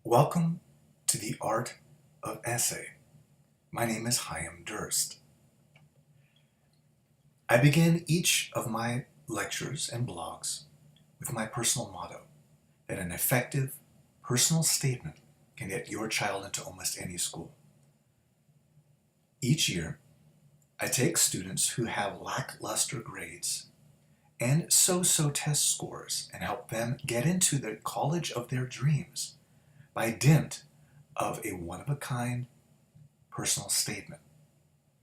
Welcome to the Art of Essay. My name is Chaim Durst. I begin each of my lectures and blogs with my personal motto that an effective personal statement can get your child into almost any school. Each year, I take students who have lackluster grades and so-so test scores and help them get into the college of their dreams by dint of a one-of-a-kind personal statement.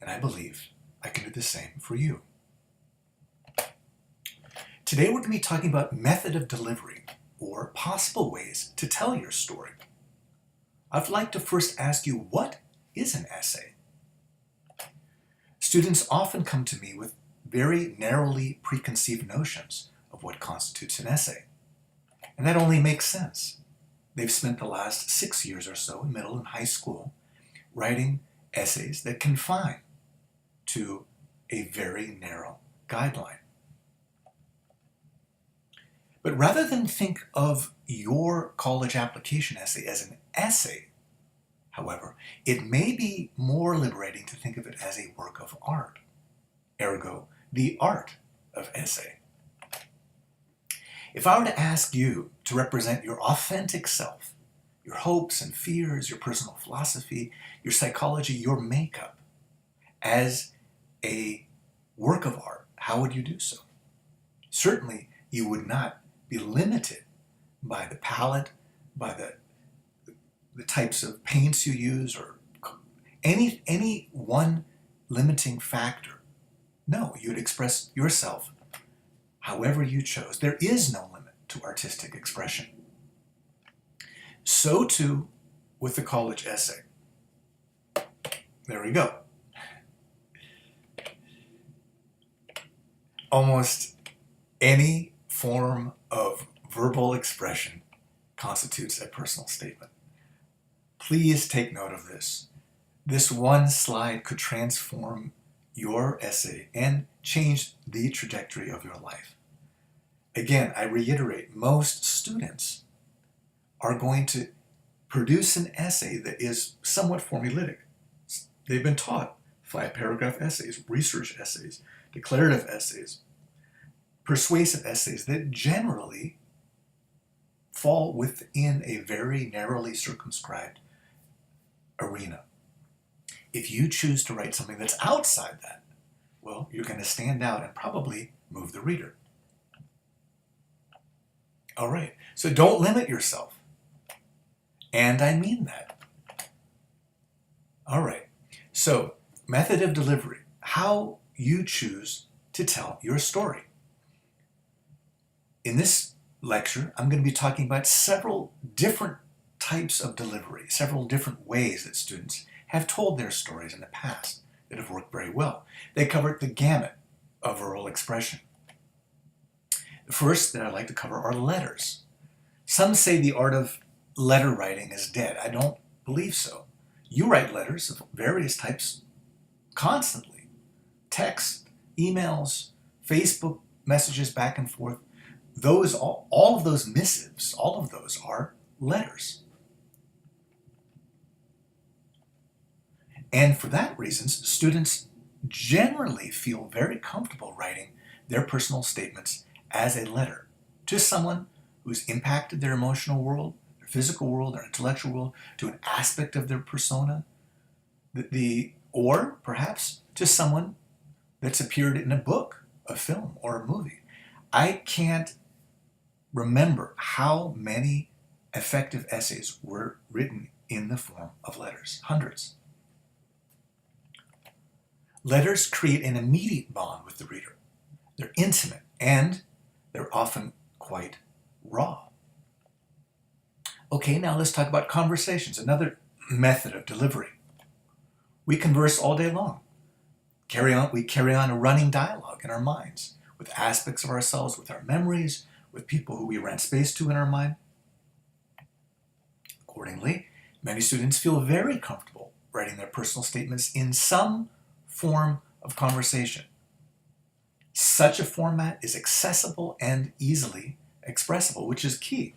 And I believe I can do the same for you. Today we're going to be talking about method of delivery, or possible ways to tell your story. I'd like to first ask you, what is an essay? Students often come to me with very narrowly preconceived notions of what constitutes an essay. And that only makes sense. They've spent the last 6 years or so in middle and high school writing essays that confine to a very narrow guideline. But rather than think of your college application essay as an essay, however, it may be more liberating to think of it as a work of art, ergo, the art of essay. If I were to ask you to represent your authentic self, your hopes and fears, your personal philosophy, your psychology, your makeup, as a work of art, how would you do so? Certainly, you would not be limited by the palette, by the types of paints you use, or any one limiting factor. No, you'd express yourself however you chose. There is no limit to artistic expression. So too with the college essay. There we go. Almost any form of verbal expression constitutes a personal statement. Please take note of this. This one slide could transform your essay and change the trajectory of your life. Again, I reiterate, most students are going to produce an essay that is somewhat formulaic. They've been taught 5-paragraph essays, research essays, declarative essays, persuasive essays that generally fall within a very narrowly circumscribed arena. If you choose to write something that's outside that, well, you're going to stand out and probably move the reader. All right, so don't limit yourself. And I mean that. All right, so method of delivery, how you choose to tell your story. In this lecture, I'm going to be talking about several different types of delivery, several different ways that students have told their stories in the past that have worked very well. They covered the gamut of oral expression. The first that I'd like to cover are letters. Some say the art of letter writing is dead. I don't believe so. You write letters of various types constantly. Text, emails, Facebook messages back and forth. All of those missives, all of those are letters. And for that reason, students generally feel very comfortable writing their personal statements as a letter to someone who's impacted their emotional world, their physical world, their intellectual world, to an aspect of their persona, or perhaps to someone that's appeared in a book, a film, or a movie. I can't remember how many effective essays were written in the form of letters, hundreds. Letters create an immediate bond with the reader. They're intimate and they're often quite raw. Okay, now let's talk about conversations, another method of delivery. We converse all day long. We carry on a running dialogue in our minds with aspects of ourselves, with our memories, with people who we rent space to in our mind. Accordingly, many students feel very comfortable writing their personal statements in some form of conversation. Such a format is accessible and easily expressible, which is key.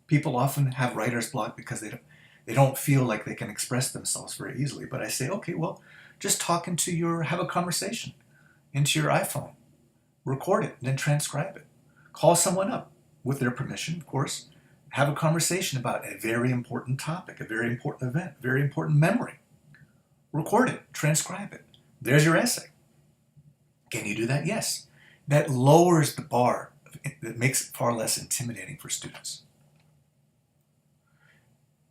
People often have writer's block because they don't feel like they can express themselves very easily. But I say, okay, well, just have a conversation into your iPhone, record it, and then transcribe it. Call someone up with their permission, of course. Have a conversation about a very important topic, a very important event, a very important memory. Record it, transcribe it. There's your essay. Can you do that? Yes. That lowers the bar, that makes it far less intimidating for students.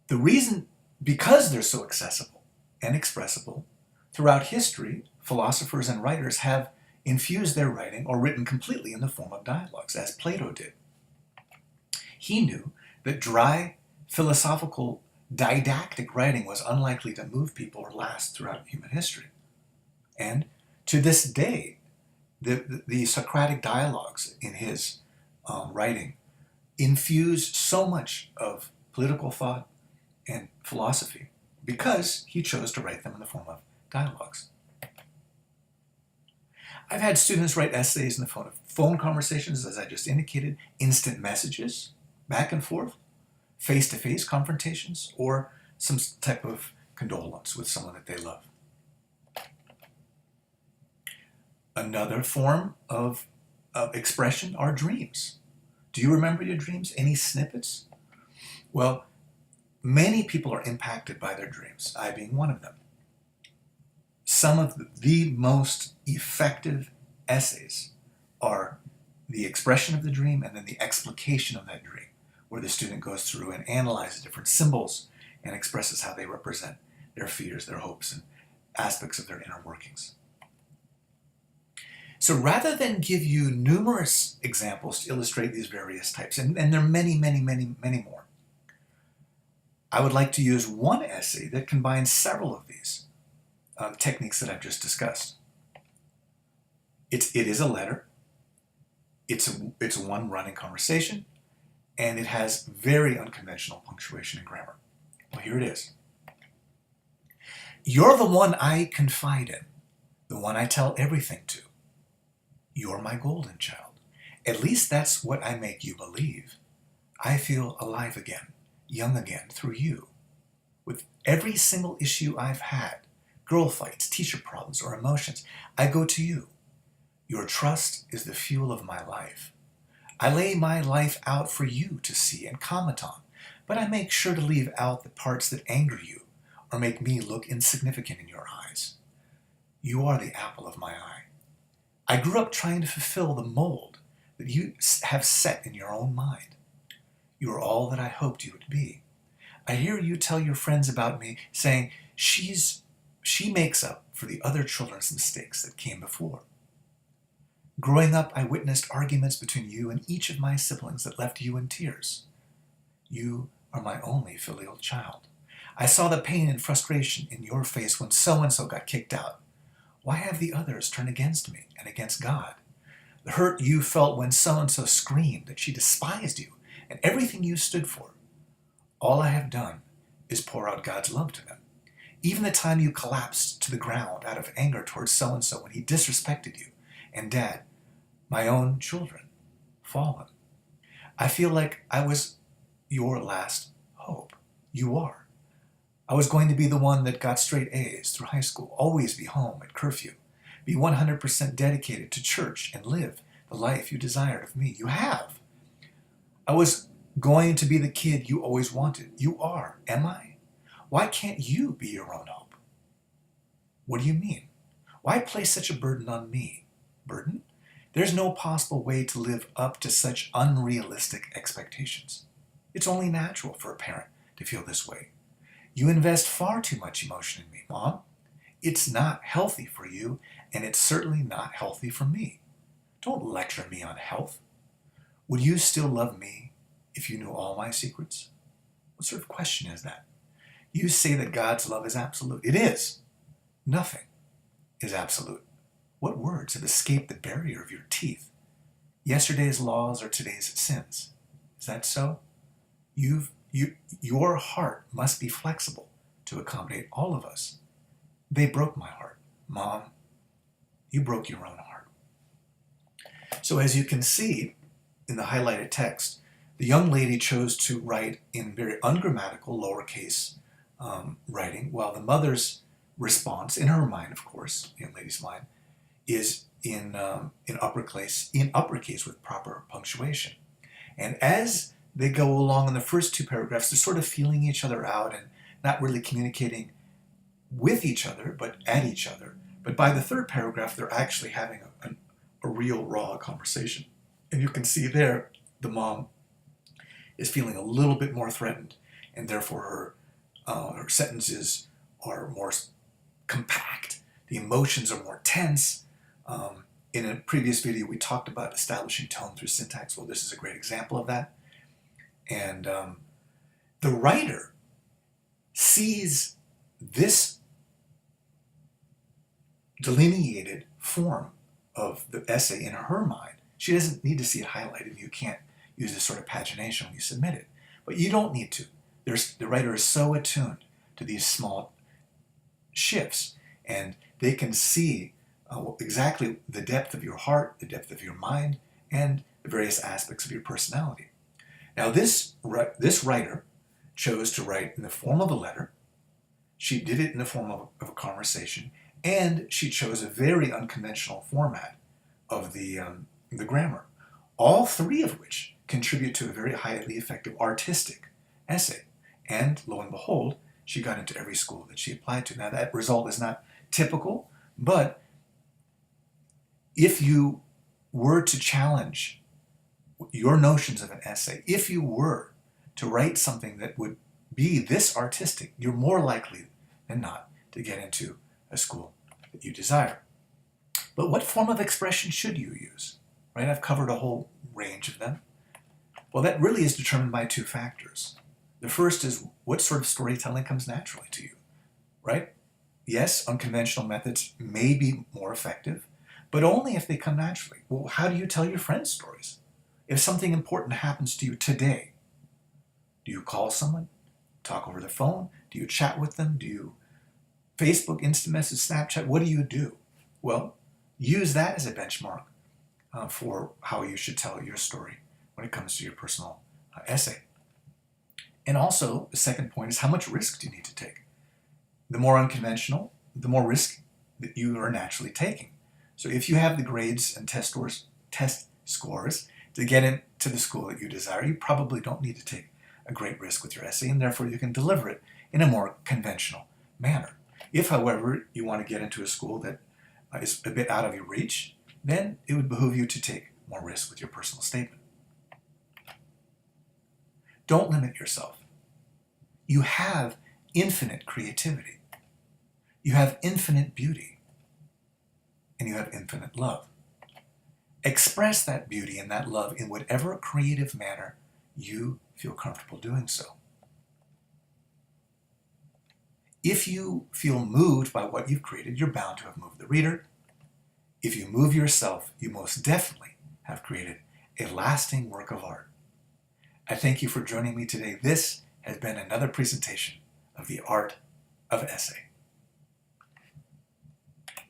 The reason, because they're so accessible and expressible, throughout history, philosophers and writers have infused their writing or written completely in the form of dialogues, as Plato did. He knew that dry, philosophical, didactic writing was unlikely to move people or last throughout human history. And to this day, the Socratic dialogues in his writing infuse so much of political thought and philosophy because he chose to write them in the form of dialogues. I've had students write essays in the form of phone conversations, as I just indicated, instant messages, back and forth, face-to-face confrontations, or some type of condolence with someone that they love. Another form of expression are dreams. Do you remember your dreams? Any snippets? Well, many people are impacted by their dreams, I being one of them. Some of the most effective essays are the expression of the dream and then the explication of that dream, where the student goes through and analyzes different symbols and expresses how they represent their fears, their hopes, and aspects of their inner workings. So rather than give you numerous examples to illustrate these various types, and there are many, many, many, many more, I would like to use one essay that combines several of these techniques that I've just discussed. It is a letter, it's a one running conversation, and it has very unconventional punctuation and grammar. Well, here it is. You're the one I confide in, the one I tell everything to. You're my golden child. At least that's what I make you believe. I feel alive again, young again through you. With every single issue I've had, girl fights, teacher problems, or emotions, I go to you. Your trust is the fuel of my life. I lay my life out for you to see and comment on, but I make sure to leave out the parts that anger you or make me look insignificant in your eyes. You are the apple of my eye. I grew up trying to fulfill the mold that you have set in your own mind. You are all that I hoped you would be. I hear you tell your friends about me, saying she makes up for the other children's mistakes that came before. Growing up, I witnessed arguments between you and each of my siblings that left you in tears. You are my only filial child. I saw the pain and frustration in your face when so-and-so got kicked out. Why have the others turned against me and against God? The hurt you felt when so-and-so screamed that she despised you and everything you stood for. All I have done is pour out God's love to them. Even the time you collapsed to the ground out of anger towards so-and-so when he disrespected you, and Dad, my own children, fallen. I feel like I was your last hope. You are. I was going to be the one that got straight A's through high school, always be home at curfew, be 100% dedicated to church and live the life you desired of me. You have. I was going to be the kid you always wanted. You are. Am I? Why can't you be your own hope? What do you mean? Why place such a burden on me? Burden? There's no possible way to live up to such unrealistic expectations. It's only natural for a parent to feel this way. You invest far too much emotion in me, Mom. It's not healthy for you, and it's certainly not healthy for me. Don't lecture me on health. Would you still love me if you knew all my secrets? What sort of question is that? You say that God's love is absolute. It is. Nothing is absolute. What words have escaped the barrier of your teeth? Yesterday's laws are today's sins. Is that so? Your heart must be flexible to accommodate all of us. They broke my heart. Mom, you broke your own heart. So as you can see in the highlighted text, The young lady chose to write in very ungrammatical lowercase writing, while the mother's response, in her mind, of course, the young lady's mind, is in uppercase with proper punctuation. And as they go along in the first two paragraphs, they're sort of feeling each other out and not really communicating with each other, but at each other. But by the third paragraph, they're actually having a real raw conversation. And you can see there, the mom is feeling a little bit more threatened, and therefore her sentences are more compact. The emotions are more tense. In a previous video, we talked about establishing tone through syntax. Well, this is a great example of that. And the writer sees this delineated form of the essay in her mind. She doesn't need to see it highlighted. You can't use this sort of pagination when you submit it. But you don't need to. The writer is so attuned to these small shifts, and they can see exactly the depth of your heart, the depth of your mind, and the various aspects of your personality. Now, this writer chose to write in the form of a letter. She did it in the form of a conversation, and she chose a very unconventional format of the grammar. All three of which contribute to a very highly effective artistic essay. And lo and behold, she got into every school that she applied to. Now, that result is not typical, but if you were to challenge your notions of an essay, if you were to write something that would be this artistic, you're more likely than not to get into a school that you desire. But what form of expression should you use? Right? I've covered a whole range of them. Well, that really is determined by two factors. The first is what sort of storytelling comes naturally to you, right? Yes, unconventional methods may be more effective, but only if they come naturally. Well, how do you tell your friends stories? If something important happens to you today, do you call someone, talk over the phone? Do you chat with them? Do you Facebook, Instant Message, Snapchat? What do you do? Well, use that as a benchmark for how you should tell your story when it comes to your personal essay. And also, the second point is how much risk do you need to take? The more unconventional, the more risk that you are naturally taking. So if you have the grades and test scores to get into the school that you desire, you probably don't need to take a great risk with your essay, and therefore you can deliver it in a more conventional manner. If, however, you want to get into a school that is a bit out of your reach, then it would behoove you to take more risk with your personal statement. Don't limit yourself. You have infinite creativity. You have infinite beauty. And you have infinite love. Express that beauty and that love in whatever creative manner you feel comfortable doing so. If you feel moved by what you've created, you're bound to have moved the reader. If you move yourself, you most definitely have created a lasting work of art. I thank you for joining me today. This has been another presentation of the art of essay.